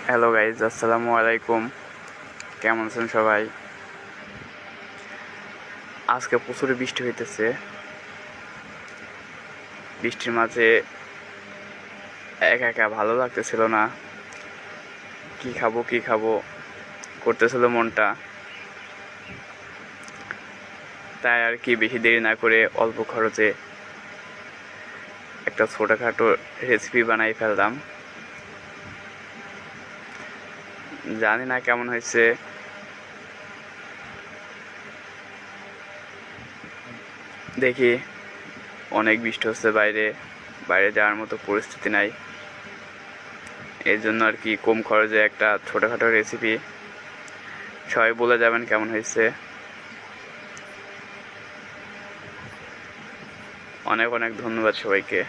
Hello guys, আসসালামু আলাইকুম। কেমন আছেন সবাই? আজকে প্রচুর বৃষ্টি হইতেছে। বৃষ্টির মাঝে একা একা ভালো লাগতেছিল না। কি খাবো করতেছিল মনটা। তাই আর কি বেশি দেরি না করে অল্প খরচে একটা ছোটোখাটো রেসিপি বানাই ফেললাম। জানি না কেমন হয়েছে। দেখি, অনেক বৃষ্টি হচ্ছে বাইরে যাওয়ার মতো পরিস্থিতি নাই। এর জন্য আর কি কম খরচে একটা ছোটোখাটো রেসিপি। সবাই বলে যাবেন কেমন হয়েছে। অনেক অনেক ধন্যবাদ সবাইকে।